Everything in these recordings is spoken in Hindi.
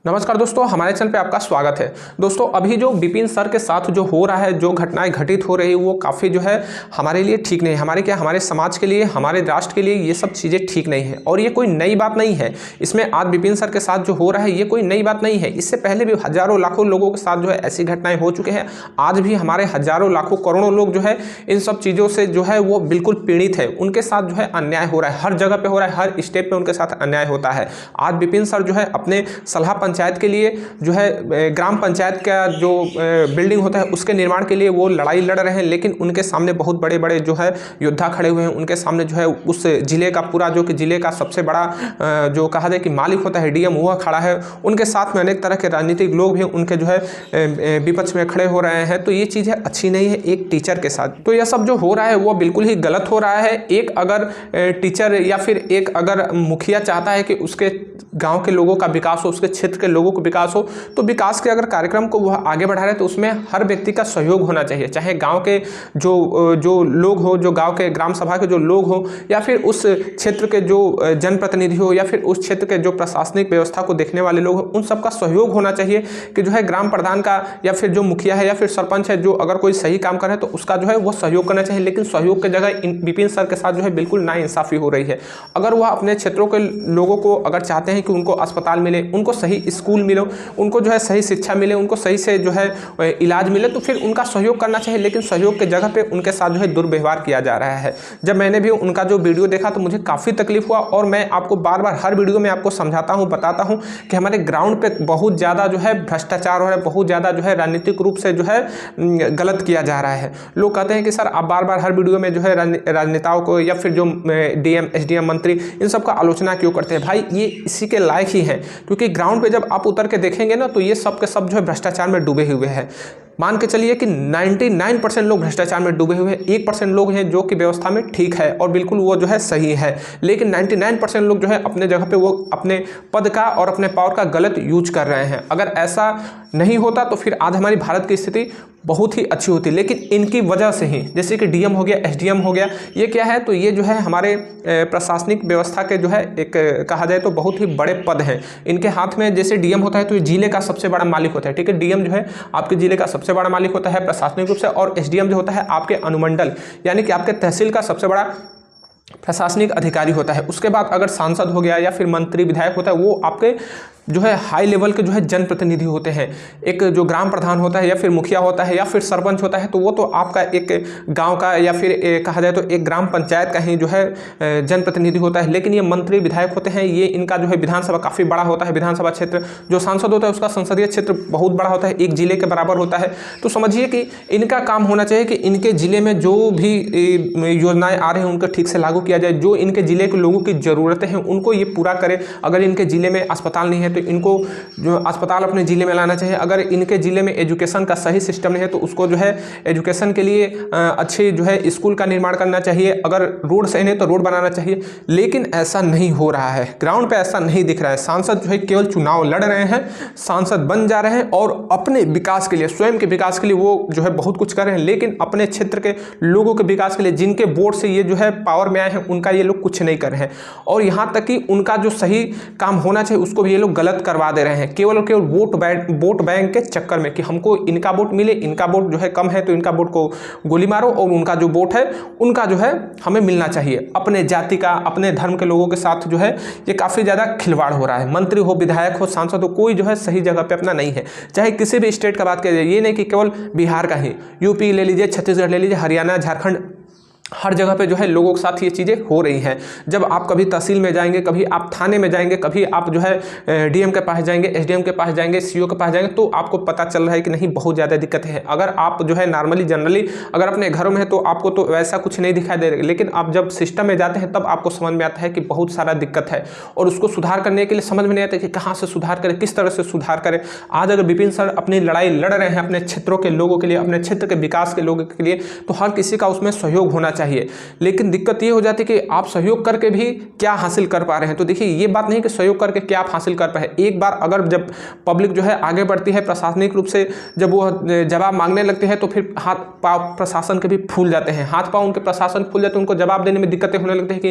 नमस्कार दोस्तों, हमारे चैनल पे आपका स्वागत है। दोस्तों, अभी जो विपिन सर के साथ जो हो रहा है, जो घटनाएं घटित हो रही है, वो काफ़ी जो है हमारे लिए ठीक नहीं है। हमारे समाज के लिए, हमारे राष्ट्र के लिए ये सब चीज़ें ठीक नहीं है। और ये कोई नई बात नहीं है। इसमें आज विपिन सर के साथ जो हो रहा है ये कोई नई बात नहीं है। इससे पहले भी हजारों लाखों लोगों के साथ जो है ऐसी घटनाएं हो चुके हैं। आज भी हमारे हजारों लाखों करोड़ों लोग जो है इन सब चीज़ों से जो है वो बिल्कुल पीड़ित है। उनके साथ जो है अन्याय हो रहा है, हर जगह पे हो रहा है, हर स्टेप पे उनके साथ अन्याय होता है। आज विपिन सर जो है अपने सलाह पंचायत के लिए जो है ग्राम पंचायत का जो बिल्डिंग होता है उसके निर्माण के लिए वो लड़ाई लड़ रहे हैं, लेकिन उनके सामने बहुत बड़े बड़े जो है योद्धा खड़े हुए हैं। उनके सामने जो है उस जिले का पूरा जो कि जिले का सबसे बड़ा जो कहा जाए कि मालिक होता है डीएम, वह खड़ा है। उनके साथ में अनेक तरह के राजनीतिक लोग भी उनके जो है विपक्ष में खड़े हो रहे हैं। तो ये चीज़ें अच्छी नहीं है एक टीचर के साथ। तो यह सब जो हो रहा है वो बिल्कुल ही गलत हो रहा है। एक अगर टीचर या फिर एक अगर मुखिया चाहता है कि उसके गांव के लोगों का विकास हो, उसके क्षेत्र के लोगों का विकास हो, तो विकास के अगर कार्यक्रम को वह आगे बढ़ा रहे हैं तो उसमें हर व्यक्ति का सहयोग होना चाहिए। चाहे गांव के जो लोग हो, जो गांव के ग्राम सभा के जो लोग हो, या फिर उस क्षेत्र के जो जनप्रतिनिधि हो, या फिर उस क्षेत्र के जो प्रशासनिक व्यवस्था को देखने वाले लोग हो, उन सबका सहयोग होना चाहिए कि जो है ग्राम प्रधान का या फिर जो मुखिया है या फिर सरपंच है, जो अगर कोई सही काम कर रहा है तो उसका जो है वो सहयोग करना चाहिए। लेकिन सहयोग की जगह विपिन सर के साथ जो है बिल्कुल नाइंसाफी हो रही है। अगर वह अपने क्षेत्रों के लोगों को अगर चाहते हैं कि उनको अस्पताल मिले, उनको सही स्कूल मिले, उनको जो है सही शिक्षा मिले, उनको सही से जो है इलाज मिले, तो फिर उनका सहयोग करना चाहिए। लेकिन सहयोग के जगह पे उनके साथ जो है दुर्व्यवहार किया जा रहा है। जब मैंने भी उनका जो वीडियो देखा तो मुझे काफ़ी तकलीफ हुआ। और मैं आपको बार बार हर वीडियो में आपको समझाता हूँ, बताता हूँ कि हमारे ग्राउंड पे बहुत ज़्यादा जो है भ्रष्टाचार हो रहा है, बहुत ज़्यादा जो है राजनीतिक रूप से जो है गलत किया जा रहा है। लोग कहते हैं कि सर आप बार बार हर वीडियो में जो है राजनेताओं को या फिर जो डीएम एसडीएम मंत्री इन सब का आलोचना क्यों करते हैं। भाई ये इसी के लायक ही है, क्योंकि ग्राउंड पे जब आप उतर के देखेंगे ना तो ये सब के सब जो है भ्रष्टाचार में डूबे हुए हैं। मान के चलिए कि 99% लोग भ्रष्टाचार में डूबे हुए हैं। 1% लोग हैं जो कि व्यवस्था में ठीक है और बिल्कुल वो जो है सही है, लेकिन 99% लोग जो है अपने जगह पे वो अपने पद का और अपने पावर का गलत यूज कर रहे हैं। अगर ऐसा नहीं होता तो फिर आज हमारी भारत की स्थिति बहुत ही अच्छी होती, लेकिन इनकी वजह से ही, जैसे कि डीएम हो गया, एसडीएम हो गया, ये क्या है तो ये जो है हमारे प्रशासनिक व्यवस्था के जो है एक कहा जाए तो बहुत ही बड़े पद हैं इनके हाथ में। जैसे डीएम होता है तो ये जिले का सबसे बड़ा मालिक होता है, ठीक है। डीएम जो है आपके जिले का सबसे बड़ा मालिक होता है प्रशासनिक रूप से, और एसडीएम जो होता है आपके अनुमंडल यानी कि आपके तहसील का सबसे बड़ा प्रशासनिक अधिकारी होता है। उसके बाद अगर सांसद हो गया या फिर मंत्री विधायक होता है, वो आपके जो है हाई लेवल के जो है जनप्रतिनिधि होते हैं। एक जो ग्राम प्रधान होता है या फिर मुखिया होता है या फिर सरपंच होता है, तो वो तो आपका एक गांव का या फिर कहा जाए तो एक ग्राम पंचायत का ही जो है जनप्रतिनिधि होता है। लेकिन ये मंत्री विधायक होते हैं, ये इनका जो है विधानसभा काफ़ी बड़ा होता है। विधानसभा क्षेत्र जो सांसद होता है उसका संसदीय क्षेत्र बहुत बड़ा होता है, एक जिले के बराबर होता है। तो समझिए कि इनका काम होना चाहिए कि इनके जिले में जो भी योजनाएं आ रही हैं उनको ठीक से लागू किया जाए। जो इनके जिले के लोगों की ज़रूरतें हैं उनको ये पूरा करे। अगर इनके जिले में अस्पताल नहीं है तो इनको जो अस्पताल अपने जिले में लाना चाहिए। अगर इनके जिले में एजुकेशन का सही सिस्टम नहीं है तो उसको जो है एजुकेशन के लिए अच्छे जो है स्कूल का निर्माण करना चाहिए। अगर रोड सही नहीं तो रोड बनाना चाहिए। लेकिन ऐसा नहीं हो रहा है, ग्राउंड पे ऐसा नहीं दिख रहा है। सांसद जो है केवल चुनाव लड़ रहे हैं, सांसद बन जा रहे हैं और अपने विकास के लिए, स्वयं के विकास के लिए वो जो है बहुत कुछ कर रहे हैं, लेकिन अपने क्षेत्र के लोगों के विकास के लिए, जिनके वोट से ये जो है पावर में आए हैं, उनका ये लोग कुछ नहीं कर रहे हैं। और यहाँ तक कि उनका जो सही काम होना चाहिए उसको भी ये लोग गलत करवा दे रहे हैं, केवल और केवल वोट बैंक के चक्कर में कि हमको इनका वोट मिले, इनका वोट जो है कम है तो इनका वोट को गोली मारो और उनका जो वोट है उनका जो है हमें मिलना चाहिए। अपने जाति का, अपने धर्म के लोगों के साथ जो है ये काफ़ी ज़्यादा खिलवाड़ हो रहा है। मंत्री हो, विधायक हो, सांसद हो, कोई जो है सही जगह पे अपना नहीं है। चाहे किसी भी स्टेट का बात किया जाए, ये नहीं कि केवल बिहार का ही, यूपी ले लीजिए, छत्तीसगढ़ ले लीजिए, हरियाणा, झारखंड, हर जगह पे जो है लोगों के साथ ये चीज़ें हो रही हैं। जब आप कभी तहसील में जाएंगे, कभी आप थाने में जाएंगे, कभी आप जो है डीएम के पास जाएंगे, एसडीएम के पास जाएंगे, सीओ के पास जाएंगे, तो आपको पता चल रहा है कि नहीं बहुत ज़्यादा दिक्कत है। अगर आप जो है नॉर्मली जनरली अगर अपने घरों में है तो आपको तो वैसा कुछ नहीं दिखाई दे रहा, लेकिन आप जब सिस्टम में जाते हैं तब आपको समझ में आता है कि बहुत सारा दिक्कत है और उसको सुधार करने के लिए समझ में नहीं आता कि कहाँ से सुधार करें, किस तरह से सुधार करें। आज अगर विपिन सर अपनी लड़ाई लड़ रहे हैं अपने क्षेत्रों के लोगों के लिए, अपने क्षेत्र के विकास के लोगों के लिए, तो हर किसी का उसमें सहयोग होना चाहिए। चाहिए। लेकिन दिक्कत ये हो जाती है कि आप सहयोग करके भी क्या हासिल कर पा रहे हैं। तो देखिए, ये बात नहीं कि सहयोग करके क्या आप हासिल कर पाए। एक बार अगर जब पब्लिक जो है आगे बढ़ती है, प्रशासनिक रूप से जब वो जवाब मांगने लगते हैं, तो फिर हाथ पाँव प्रशासन के भी फूल जाते हैं, हाथ पाँव उनके प्रशासन फूल जाते हैं, उनको जवाब देने में दिक्कतें होने लगती हैं कि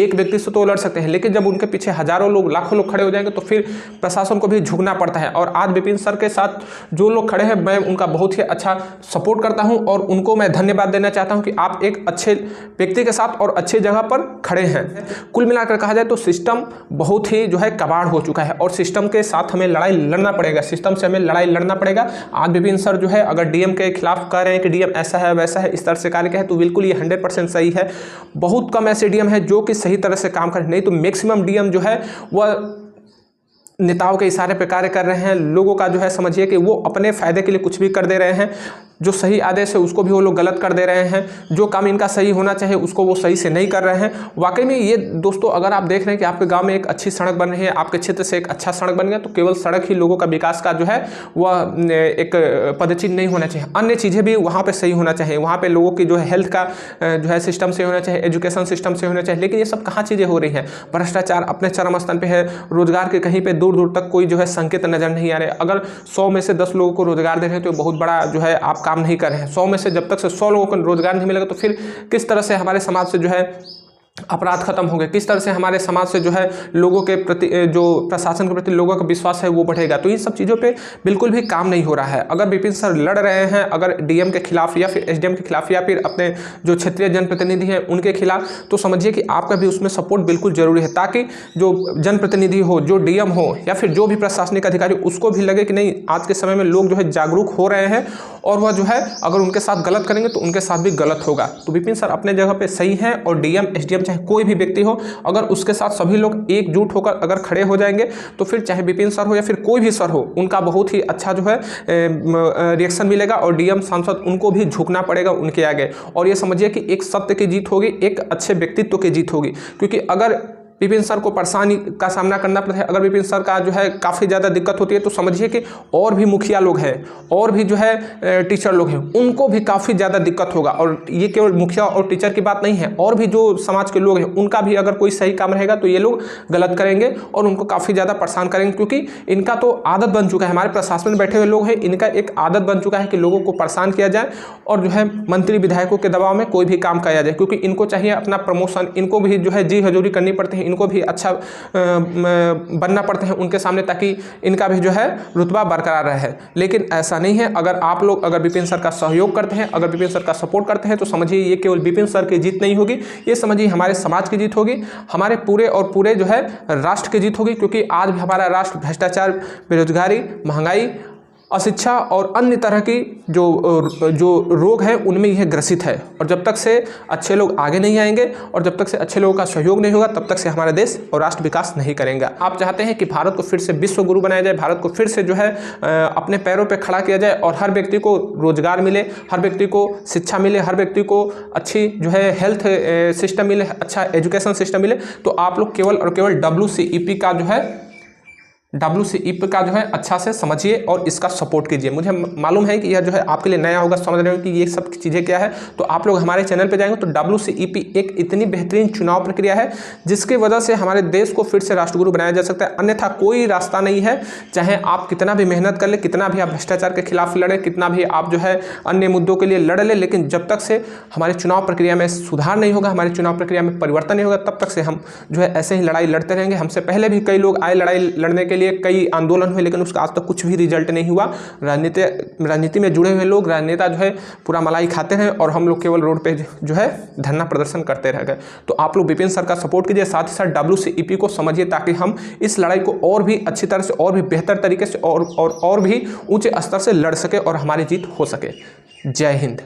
एक व्यक्ति से तो लड़ सकते हैं, लेकिन जब उनके पीछे हजारों लोग, लाखों लोग खड़े हो जाएंगे तो फिर प्रशासन को भी झुकना पड़ता है। और आज विपिन सर के साथ जो लोग खड़े हैं, मैं उनका बहुत ही अच्छा सपोर्ट करता हूं और उनको मैं धन्यवाद देना चाहता हूं कि आप एक अच्छे व्यक्ति के साथ और अच्छी जगह पर खड़े हैं। कुल मिलाकर कहा जाए तो सिस्टम बहुत ही जो है कबाड़ हो चुका है और सिस्टम के साथ हमें लड़ाई लड़ना पड़ेगा, सिस्टम से हमें लड़ाई लड़ना पड़ेगा। आज विपिन सर जो है अगर डीएम के खिलाफ कह रहे हैं कि डीएम ऐसा है वैसा है, इस तरह से कार्य है, तो बिल्कुल ये 100% सही है। बहुत कम ऐसे डीएम है जो कि सही तरह से काम करें, नहीं तो मैक्सिमम डीएम जो है वह नेताओं के इशारे पर कार्य कर रहे हैं। लोगों का जो है समझिए कि वो अपने फायदे के लिए कुछ भी कर दे रहे हैं। जो सही आदेश है उसको भी वो लोग गलत कर दे रहे हैं। जो काम इनका सही होना चाहिए उसको वो सही से नहीं कर रहे हैं। वाकई में ये दोस्तों, अगर आप देख रहे हैं कि आपके गांव में एक अच्छी सड़क बन रही है, आपके क्षेत्र से एक अच्छा सड़क बन गया, तो केवल सड़क ही लोगों का विकास का जो है वह एक पदचिन्ह नहीं होना चाहिए। अन्य चीज़ें भी वहाँ पर सही होना चाहिए। वहाँ पर लोगों की जो है हेल्थ का जो है सिस्टम से होना चाहिए, एजुकेशन सिस्टम से होना चाहिए। लेकिन ये सब कहाँ चीज़ें हो रही हैं? भ्रष्टाचार अपने चरम स्तर पर है। रोजगार के कहीं पर दूर दूर तक कोई जो है संकेत नजर नहीं आ रहे। अगर 100 में से 10 लोगों को रोजगार दे रहे हैं तो बहुत बड़ा जो है आप काम नहीं कर रहे हैं। 100 में से जब तक से 100 लोगों को रोजगार नहीं मिलेगा तो फिर किस तरह से हमारे समाज से जो है अपराध खत्म होंगे, किस तरह से हमारे समाज से जो है लोगों के प्रति, जो प्रशासन के प्रति लोगों का विश्वास है वो बढ़ेगा। तो इन सब चीज़ों पे बिल्कुल भी काम नहीं हो रहा है। अगर विपिन सर लड़ रहे हैं अगर डीएम के खिलाफ या फिर एसडीएम के खिलाफ या फिर अपने जो क्षेत्रीय जनप्रतिनिधि हैं उनके खिलाफ, तो समझिए कि आपका भी उसमें सपोर्ट बिल्कुल जरूरी है, ताकि जो जनप्रतिनिधि हो, जो डीएम हो या फिर जो भी प्रशासनिक अधिकारी, उसको भी लगे कि नहीं, आज के समय में लोग जो है जागरूक हो रहे हैं और वह जो है अगर उनके साथ गलत करेंगे तो उनके साथ भी गलत होगा। तो विपिन सर अपने जगह पे सही हैं और डीएम एसडीएम चाहे कोई भी व्यक्ति हो, अगर उसके साथ सभी लोग एकजुट होकर अगर खड़े हो जाएंगे तो फिर चाहे विपिन सर हो या फिर कोई भी सर हो, उनका बहुत ही अच्छा जो है रिएक्शन मिलेगा और डीएम सांसद उनको भी झुकना पड़ेगा उनके आगे। और ये समझिए कि एक सत्य की जीत होगी, एक अच्छे व्यक्तित्व की जीत होगी। क्योंकि अगर विपिन सर को परेशानी का सामना करना पड़ता है, अगर विपिन सर का जो है काफ़ी ज़्यादा दिक्कत होती है, तो समझिए कि और भी मुखिया लोग हैं और भी जो है टीचर लोग हैं, उनको भी काफ़ी ज़्यादा दिक्कत होगा। और ये केवल मुखिया और टीचर की बात नहीं है, और भी जो समाज के लोग हैं उनका भी अगर कोई सही काम रहेगा तो ये लोग गलत करेंगे और उनको काफ़ी ज़्यादा परेशान करेंगे। क्योंकि इनका तो आदत बन चुका है, हमारे प्रशासन में बैठे हुए लोग हैं, इनका एक आदत बन चुका है कि लोगों को परेशान किया जाए और जो है मंत्री विधायकों के दबाव में कोई भी काम किया जाए। क्योंकि इनको चाहिए अपना प्रमोशन, इनको भी जो है जी हजूरी करनी पड़ती है, इनको भी अच्छा बनना पड़ता है उनके सामने, ताकि इनका भी जो है रुतबा बरकरार रहे। लेकिन ऐसा नहीं है। अगर आप लोग अगर विपिन सर का सहयोग करते हैं, अगर विपिन सर का सपोर्ट करते हैं, तो समझिए ये केवल विपिन सर की जीत नहीं होगी, ये समझिए हमारे समाज की जीत होगी, हमारे पूरे और पूरे जो है राष्ट्र की जीत होगी। क्योंकि आज भी हमारा राष्ट्र भ्रष्टाचार, बेरोजगारी, महंगाई, अशिक्षा और अन्य तरह की जो रोग है उनमें यह ग्रसित है। और जब तक से अच्छे लोग आगे नहीं आएंगे और जब तक से अच्छे लोगों का सहयोग नहीं होगा, तब तक से हमारा देश और राष्ट्र विकास नहीं करेंगे। आप चाहते हैं कि भारत को फिर से विश्व गुरु बनाया जाए, भारत को फिर से जो है अपने पैरों पर खड़ा किया जाए और हर व्यक्ति को रोजगार मिले, हर व्यक्ति को शिक्षा मिले, हर व्यक्ति को अच्छी जो है हेल्थ सिस्टम मिले, अच्छा एजुकेशन सिस्टम मिले, तो आप लोग केवल और केवल WCEP का जो है अच्छा से समझिए और इसका सपोर्ट कीजिए। मुझे मालूम है कि यह जो है आपके लिए नया होगा, समझ रहे हो कि ये सब चीज़ें क्या है। तो आप लोग हमारे चैनल पे जाएंगे तो WCEP एक इतनी बेहतरीन चुनाव प्रक्रिया है जिसकी वजह से हमारे देश को फिर से राष्ट्रगुरु बनाया जा सकता है। अन्यथा कोई रास्ता नहीं है। चाहे आप कितना भी मेहनत कर ले, कितना भी आप भ्रष्टाचार के खिलाफ लड़े, कितना भी आप जो है अन्य मुद्दों के लिए लड़ ले, लेकिन जब तक से हमारे चुनाव प्रक्रिया में सुधार नहीं होगा, हमारी चुनाव प्रक्रिया में परिवर्तन नहीं होगा, तब तक से हम जो है ऐसे ही लड़ाई लड़ते रहेंगे। हमसे पहले भी कई लोग आए लड़ाई लड़ने के लिए, कई आंदोलन हुए, लेकिन उसका आज तक कुछ भी रिजल्ट नहीं हुआ। राजनीति में जुड़े हुए लोग, राजनेता जो है पूरा मलाई खाते हैं और हम लोग केवल रोड पे जो है धरना प्रदर्शन करते रह गए। तो आप लोग विपिन सर का सपोर्ट कीजिए, साथ ही साथ WCEP को समझिए, ताकि हम इस लड़ाई को और भी अच्छी तरह से और भी बेहतर तरीके से और भी ऊंचे स्तर से लड़ सके और हमारी जीत हो सके। जय हिंद।